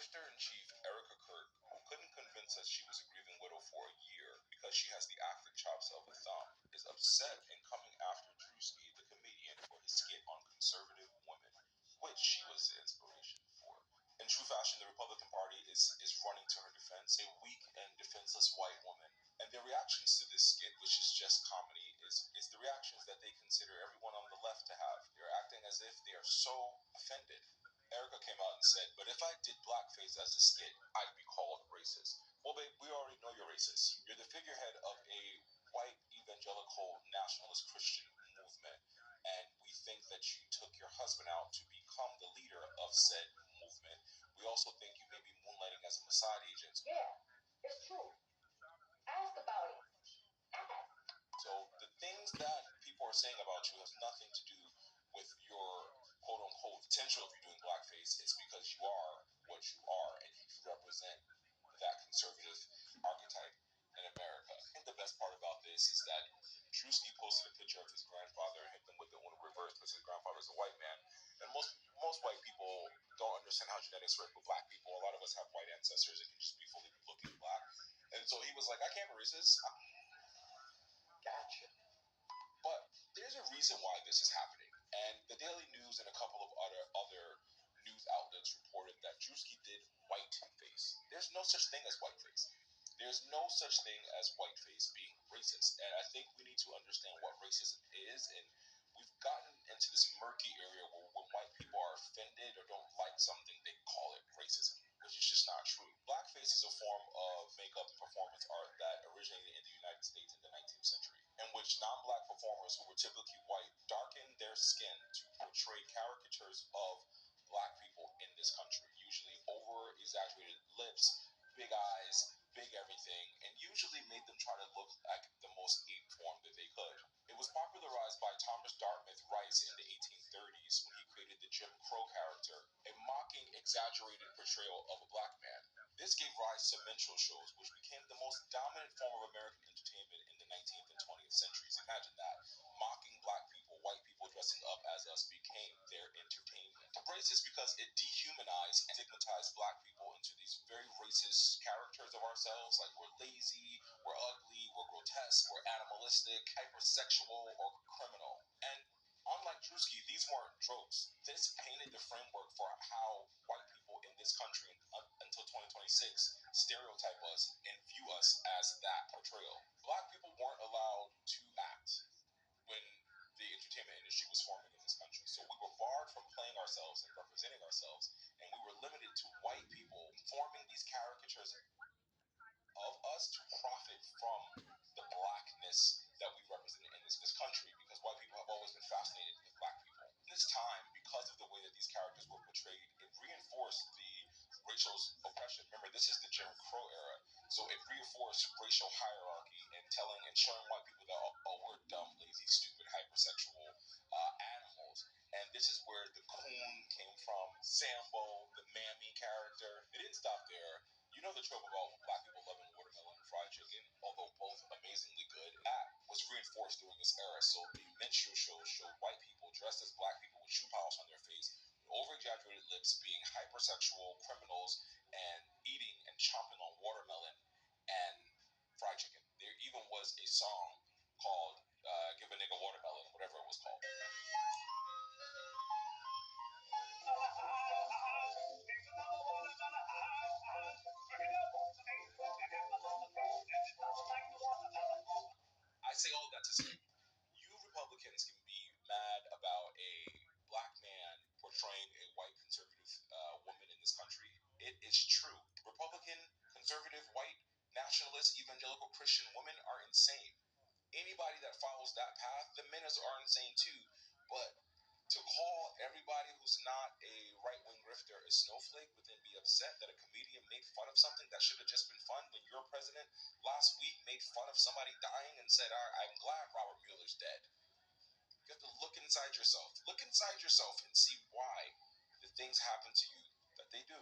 Editor-in-Chief Erica Kurt, who couldn't convince us she was a grieving widow for a year because she has the acting chops of a thumb, is upset and coming after Drewski, the comedian, for his skit on conservative women, which she was the inspiration for. In true fashion, the Republican Party is running to her defense, a weak and defenseless white woman. And their reactions to this skit, which is just comedy, is the reactions that they consider everyone on the left to have. They're acting as if they are so offended. Erica came out and said, "But if I did blackface as a skit, I'd be called racist." Well, babe, we already know you're racist. You're the figurehead of a white evangelical nationalist Christian movement, and we think that you took your husband out to become the leader of said movement. We also think you may be moonlighting as a Mossad agent. Yeah, it's true. Ask about it. Ask. So the things that people are saying about you has nothing to do with your quote unquote potential if you're doing blackface. It's because you are what you are and you represent that conservative archetype in America. I think the best part about this is that Drewski posted a picture of his grandfather and hit them with it on reverse because his grandfather's a white man. And most white people don't understand how genetics work with black people. A lot of us have white ancestors and can just be fully looking black. And so he was like, "I can't be racist." Gotcha. But there's a reason why this is happening. And the Daily News and a couple of other news outlets reported that Drewski did whiteface. There's no such thing as whiteface. There's no such thing as whiteface being racist. And I think we need to understand what racism is. And we've gotten into this murky area where when white people are offended or don't like something, they call it racism, which is just not true. Blackface is a form of makeup performance art that originated in the United States in the 19th century, in which non-black performers who were typically white darkened their skin to portray caricatures of black people in this country, usually over-exaggerated lips, big eyes, big everything, and usually made them try to look like the most ape form that they could. It was popularized by Thomas Dartmouth Rice in the 1830s when he created the Jim Crow character, a mocking, exaggerated portrayal of a black man. This gave rise to minstrel shows, which became the most dominant form of American entertainment in the 19th and 20th centuries. Imagine that. Mocking black people, white people dressing up as us became their entertainment. Racist because it dehumanized and stigmatized black people into these very racist characters of ourselves, like we're lazy, we're ugly, we're grotesque, we're animalistic, hypersexual, or criminal. And unlike Drewski, these weren't jokes. This painted the framework for how white people in this country until 2026 stereotype us and view us as that portrayal. Black people weren't allowed to act when the entertainment industry was forming in this country. So we were barred from playing ourselves and representing ourselves, and we were limited to white people forming these caricatures of us to profit from the blackness that we represent in this country, because white people have always been fascinated with black people. In this time, because of the way that these characters were portrayed, it reinforced the racial oppression. Remember, this is the Jim Crow era, so it reinforced racial hierarchy and telling and showing white people that, oh, we're dumb, lazy, stupid, hypersexual animals. And this is where the coon came from, Sambo, the mammy character. It didn't stop there. You know the trope about black people loving watermelon and fried chicken, although both amazingly good. That was reinforced during this era. So the minstrel shows showed white people dressed as black people with shoe polish on their face, with over-exaggerated lips, being hypersexual criminals and eating and chomping on watermelon and fried chicken. There even was a song called "Give a Nigga Watermelon," whatever it was called. I say all that to say, you Republicans can be mad about a black man portraying a white conservative woman in this country. It is true. Republican, conservative, white, nationalist, evangelical Christian women are insane. Anybody that follows that path, the men are insane too. But to call everybody who's not a right-wing grifter a snowflake, but then be upset that a comedian made fun of something that should have just been fun when your president last week made fun of somebody dying and said, "I'm glad Robert Mueller's dead." You have to look inside yourself. Look inside yourself and see why the things happen to you that they do.